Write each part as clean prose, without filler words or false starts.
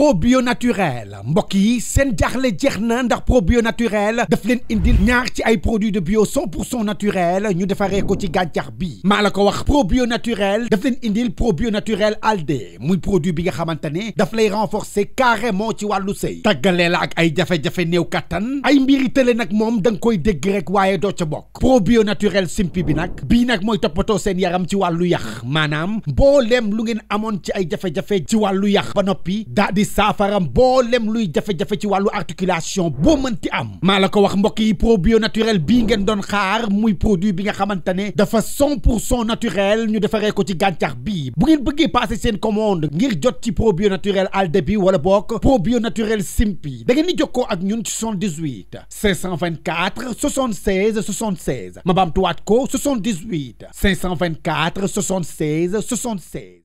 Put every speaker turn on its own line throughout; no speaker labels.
probio naturel mbokk yi seen jaaxle jeex na ndax probio naturel daf leen indil ñaar ci ay produits de bio 100% naturel ñu defaree ko ci gàncax bi maa la ko wax probio naturel daf leen indil probio naturel alde muy produit bi nga xamante ne daf lay renforcer carrément ci wàllu sëy tàggalee la ak ay jafe-jafe néew kattan ay mbiri tële nag moom da nga koy dégg rek waaye doo ca bokk probio naturel simpi bi nag bii nag mooy toppatoo seen yaram ci wàllu yax maanaam mbooleem lu ngeen amoon ci ay jafe-jafe ci wàllu yax ba noppi daal di saafara mbooleem luy jafe-jafe ci wàllu articulation boo mënti am maa la ko wax mbokk yi probio naturel bii ngeen doon xaar muy produit bi nga xamante ne dafa 100% naturel ñu defaree ko ci gàncax bi bu ngeen bëggee passer seen commande ngir jot ci probio naturel alde bi wala bokk probio naturel simpi da ngeen di jokkoo ak ñun ci 78 524 76 76 ma baamtuwaat ko 78 524 76 76.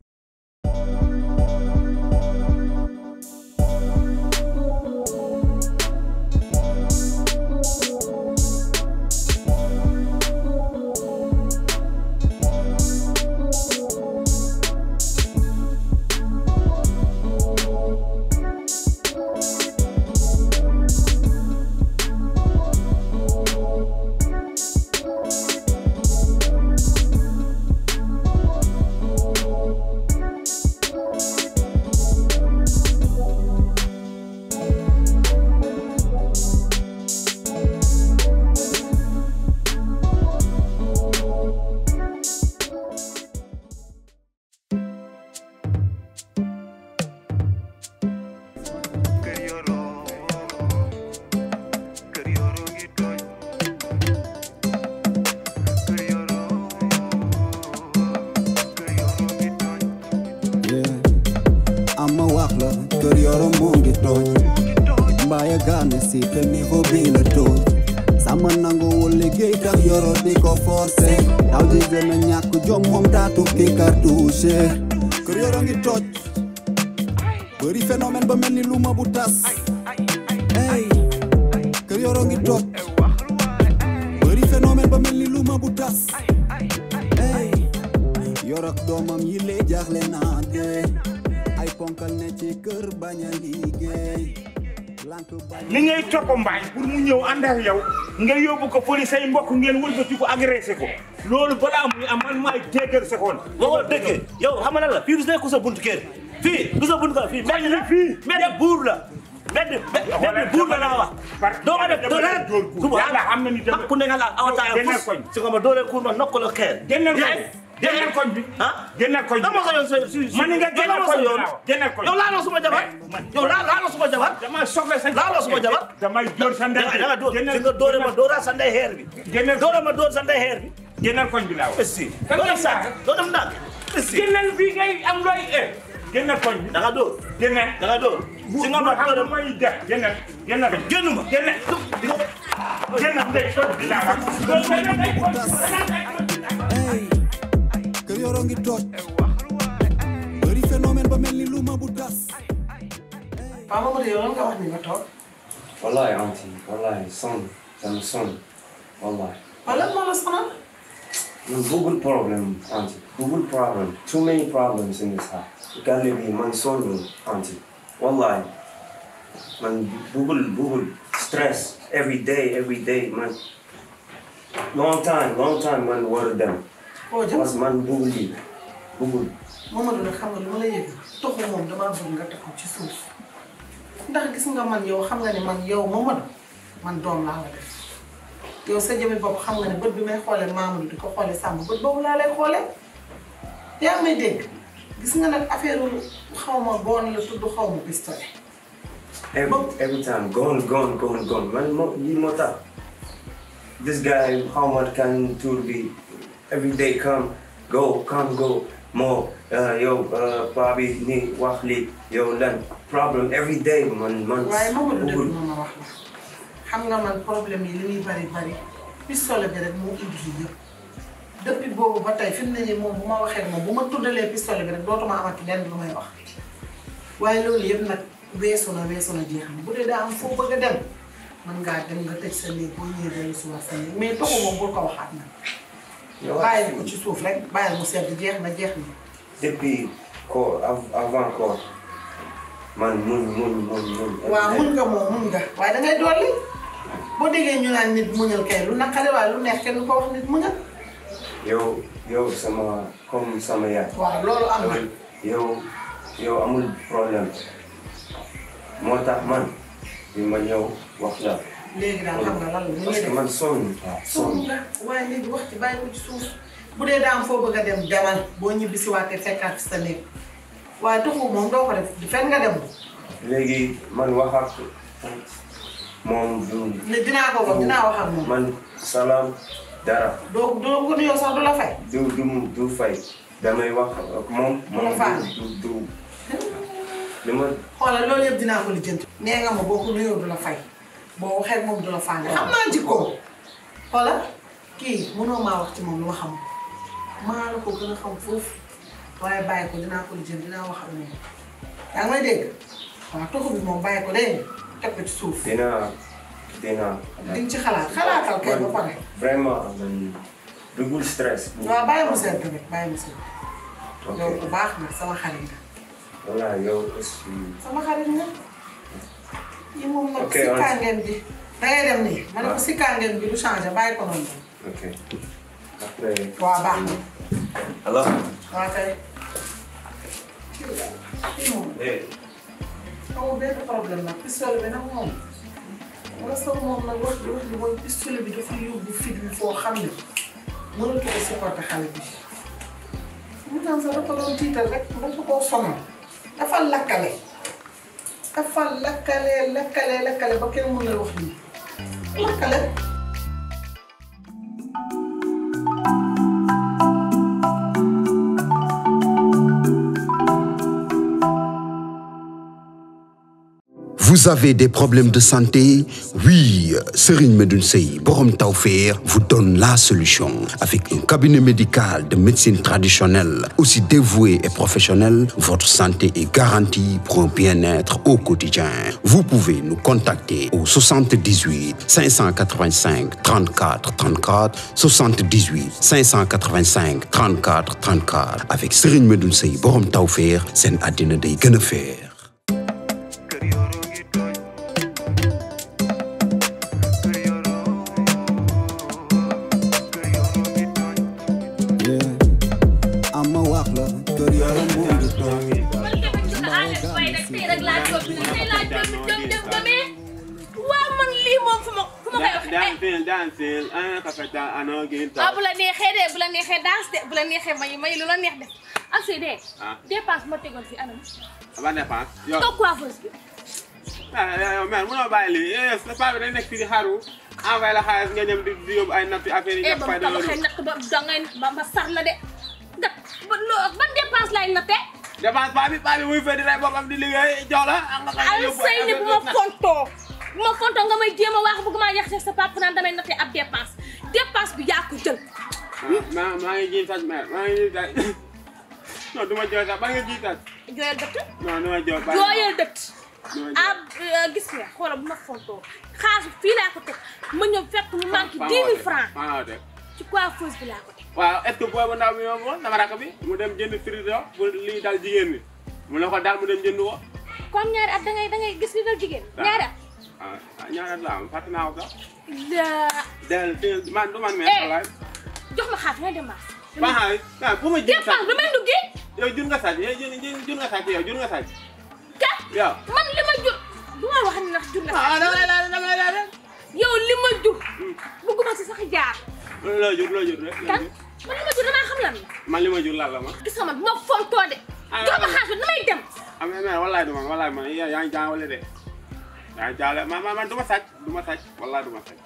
Ama wax la kër yoro mu ngi tooñ mbaaya gaane si te niveau bi la tooñ sama nanguwul liggéey tax yoro di ko forcé daw di gën a ñàkk jom moom taatu ki cartouche kër yoro ngi toj bëri phénomène ba mel ni lu ma bu tas hey kër yoro ngi toj bëri phénomène ba mel ni lu ma bu tas hey yoro ak doomam yi lee jaaxle naa dee ay ponkal ne ci kër bañ a liggéey
li ngay topp mbaay pour mu ñëw ànd ak yow nga yóbbu ko police say mbokk ngeen wëlbati ko agressé ko loolu balaa muy am man maay déggal seconde
boo dëggee yow xam nga la fii du nekk sa buntu kër fii du sa buntu kër fii mbedd buur la mbedd buur la laa wax doo ma def doo leen
yàlla xam na ni
ku nekk la awataaya fus si ko ma doo leen kuur ma nokk la xeer
génneel koñ bi
ah
génneel koñ bi
dama ko yoon si
man nga génneel koñ yoon génneel koñ
yow laaloo suma jabar yow laaloo suma jabar
dama soxla sa
laaloo suma jabar
damay door sa ndey
danga door si nga doore ma doora sa ndey xeer bi doore ma door sa ndey xeer bi
génneel koñ bi laa wax
si doo dem ndànk
génneel bi ngay am looy génneel koñ bi
danga door
génneel
danga door si nga ma doore ma
may def génneel
génnuma
génneel ndey koñ bi laa wax
kër yoro ngi toj bëri phénomène ba mel ni lu ma bu tas
Papa Mamadou yow lan nga wax ni nga toog.
wallahi auntie wallahi son sama son wallahi
wala moo la sonal.
man bëggul problème auntie bëggul problème too many problems in this house gàlle bi man sonn auntie wallahi man bëggul stress every day man long time man war a dem
koo jëm
parce que man bëggul lii bëggul
Mamadou nag xam nga lu ma la yëg toxu moom damaa bëgg nga taxaw ci suuf ndax gis nga man yow xam nga ne man yow Mamadou man doom laa la def yow sa jëmmi bopp xam nga ne bët bi may xoolee Mamadou di ko xoolee Samba bët boobu laa lay xoolee yaa may dégg gis nga nag affaire xaw ma goon la tudd xaw ma pistolet.
every time gone man lii moo tax this guy how much can tour be every day come go more yow paa bi ni wax li yow lan problem every day man
waaye Mamadou dégg ma wax la xam nga man problème yi li muy bari pistolet bi rek moo indi lii yëpp depuis boobu ba tey fi mu ne nii moom bu ma waxee moom bu ma tuddalee pistolet bi rek dootuma amati lenn lu may wax waaye loolu yëpp nag weesu na jeex na bu dee daa am foo bëgg a dem mën ngaa dem nga tëj sa néeg boo ñëwee dellu si waat sa néeg mais toxu moom bul ko waxaat nag. bàyyi ko ci suuf rek bàyyi mu sedd jeex na.
depuis avant koor man mun.
waaw mun nga moom mun nga waaye da ngay dolli boo déggee ñu naan nit muñal kay lu naqare waaye lu neex kenn du ko wax nit muñal.
yow sama comme sama yaay.
waaw loolu am na.
yow amul problème moo tax man bi ma ñëw wax la.
léegi daal xam nga lan la
parce que man sonn
nga waaye léegi wax ci bàyyi ko ci suuf bu dee daa am foo bëgg a dem demal boo ñibbi si waatee fekkaat fi sa néeg waaye tuxu moom doo ko def di fenn nga dem.
léegi man wax ak moom du.
ne dinaa ko wax dinaa wax ak moom.
man salaam dara.
doo ko nuyoo sax du la fay.
du fay damay wax ak moom. du li ma.
xoolal loolu yëpp dinaa ko lijjanti. nee nga ma boo ko nuyoo du la fay. boo waxee moom du la fànn xam naa jikkoom xoolal kii mënoo maa wax ci moom lu ma xam maa la ko gën a xam foofu waaye bàyyi ko dinaa ko lijjanti dinaa wax ak moom yaa ngi may dégg waaw toxu bi moom bàyyi ko dégg teg ko ci suuf.
dinaa.
di nga ci xalaatal kay ba pare.
vraiment man dugul stress.
waaw bàyyi ma seet tamit bàyyi ma seet.
ok
yow bu baax na sama xarit nga.
voilà yow aussi.
sama xarit nga. yi moom nag si kàngeen bi dangay dem nii ma ne ko si kàngeen bi du changé bàyyi ko noonu.
ok après.
waaw baax na.
alors.
waaw kay. kii moom. amul benn problème nag pistolet bi nag moom. wala sama moom nag wax bi mooy pistolet bi dafa yóbbu fit bi foo xam ne mënatu ko supporter xale bi. mu tam sax dafa doon tiital rek dafa koo sonal dafa lakkale. dafa lakkale ba kenn mën na wax nii lakkale.
Vous avez des problèmes de santé? Oui, Serigne Medoune Seye Borom Tawfekh vous donne la solution. Avec un cabinet médical de médecine traditionnelle aussi dévoué et professionnel, votre santé est garantie pour un bien-être au quotidien. Vous pouvez nous contacter au 78 585 34 34 78 585 34 34. Avec Serigne Medoune Seye Borom Tawfekh, seen àddina day gën a feer.
bu la neexee de bu la neexee danse de bu la neexee may lu la neex def assez de dépense ma tegoon fi anam
ba dépense yow
toog coiffeuse bi
yow mère mënoo bàyyi lii sa paa bi day nekk fii di xaru envoyé la xaalis nga dem di yóbbu ay natt affaire yi nga fay
ba ma waxee natt ba dangay ma sar la de nga ban dépense lay nattee
dépense paa bi muy fay di rey boppam di liggéey jox la
ay sëy ni bu ma fontoo nga may jéem a wax bëgg maa yàq sa papa naan damay nattee ab dépense bi yaa ko jël.
maa ngi jiin sàcc mère maa ngi jiin sàcc non du ma jooy sax ba nga jiin sàcc.
jooyal dëtt.
non du ma jooy ba
jooyal dëtt. gis nga xoolal bu ma fontoo xaalis fii laa ko teg ma ñëw fekk mu manqué 10 000 francs. ci coiffeuse bi laa ko teg.
waaw est-ce que boobu ndaw mi moom moom sama rakk bi mu dem jënd frigo bu lii dal jigéen ñi mu ne ko daal mu dem jënd ko.
kon ñaari at dangay gis li dal jigéen. ñaari at.
ñaari at la am fàtte naa ko sax. man du man mais.
jox ma xaalis nga dem marché.
waaw bu ma jël
sax damay duggi.
yow jur nga sàcc jur nga sàcc yow jur nga sàcc.
kat
yow
man li ma jur du ma wax ni ndax jur nga sàcc.
damay la
yow li ma jur. bëgguma si sax jaar.
loo jur rek.
kan man li ma jur damaa xam lan la.
man li ma jur lan la ma.
gis nga man bu ma fontoo de. jox ma xaalis bi damay dem.
mais wallaay du man yaa ngi jaawale de. yaa ngi jaawale man du ma sàcc wallaay du ma sàcc.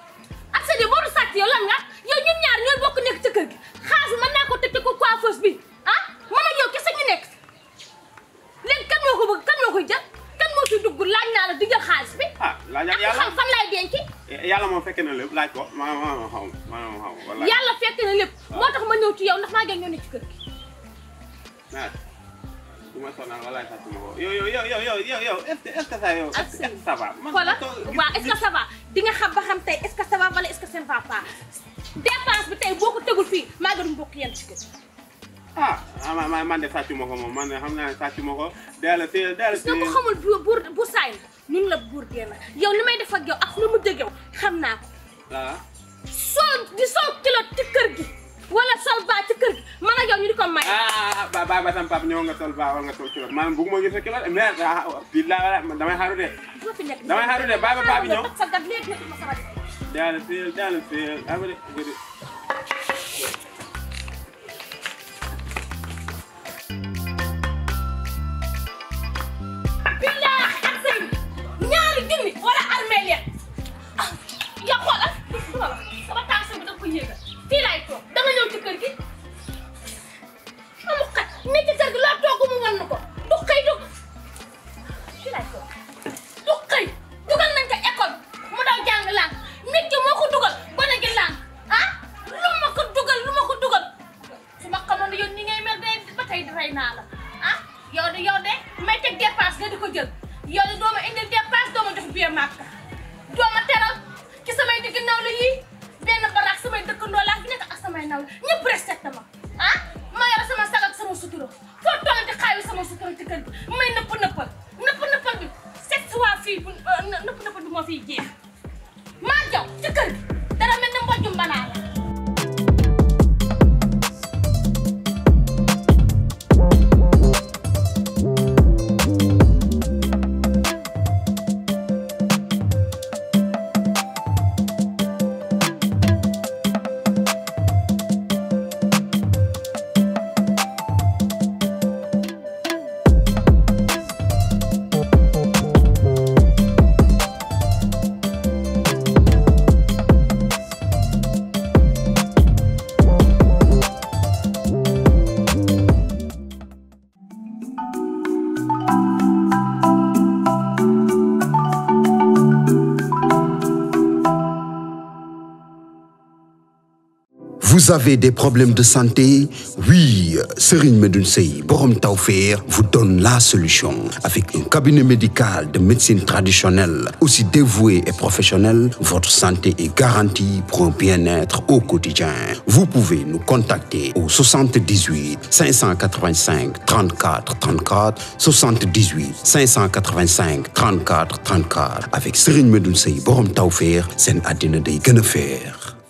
ak sa boo du sàcc yow lan nga yow ñun ñaar ñooy bokk nekk ca kër gi xaalis mën naa ko teg ko coiffeuse bi man ak yow kese ñu nekk léegi kan moo ko bëgg kan moo koy jël kan moo ciy dugg laaj naa la di jël xaalis bi.
laaj yàlla
xam fan laay denc.
yàlla moom fekk na lépp laaj ko ma xaw wallaay.
yàlla fekk na lépp. moo tax ma ñëw ci yow ndax maa ngi ñëw ne ci kër gi.
du ma sonal walaay sax ma ko yow est-ce que ça yow. est-ce que ça va.
voilà waaw est-ce que ça va di nga xam ba xam tey est-ce que ça va wala est-ce que ça ne va pas dépense bi tey boo ko tegul fii maa ngi doon bokk yéen ci kër.
man de sàccu ma ko moom man de xam naa ne sàccu ma ko delloo teel
nga ko xamul bu saay la ñun la buur dee na yow li may def ak yow ak lu mu dëgg yow xam naa ko.
waaw.
sol kilo ci kër gi wala sol baa ci kër gi man ak yow ñu di ko may.
ba sama papa ñëw nga sol baa wala nga sol kilo man bëgguma gis kilo mais bii laa damay xaru de. damay xaru de ba papa bi ñëw. delloo teel
wala armeel ya ya xoolal sama tension bi da ko yéegal fii laay toog danga ñëw ci kër gi amu xat ne ci kër gi laa toog mu wan ko du xëy fii laay toog du xëy dugal nañ ko école mu daw jàng lang métier moo ko dugal gone gi lang lu ma ko dugal su ma xamoon ne yow ni ngay mel de ba tey rey naa la yow de may teg dépense nga di ko jël yow de doo ma indil dépense doo ma jox biir Màkka doo ma teral ci samay digg nawle yii benn baraak samay dëkkandoo laa fi nekk ak samay nawle ñëpp respecté ma ma yore sama sag ak sama sutura foo toll di xaawi sama sutura ci kër gi may nëpp bi sept fois fii nëpp bi moo fiy jeex maa jaw ci kër gi dara mel ne mbojjum banaa la.
Vous avez des problèmes de santé? Oui, Serigne Medoune Seye Borom Tawfekh vous donne la solution. Avec un cabinet médical de médecine traditionnelle, aussi dévoué et professionnel, votre santé est garantie pour un bien-être au quotidien. Vous pouvez nous contacter au 78 585 34 34, 78 585 34 34. Avec Serigne Medoune Seye Borom Tawfekh, seen àddina day gën a feex.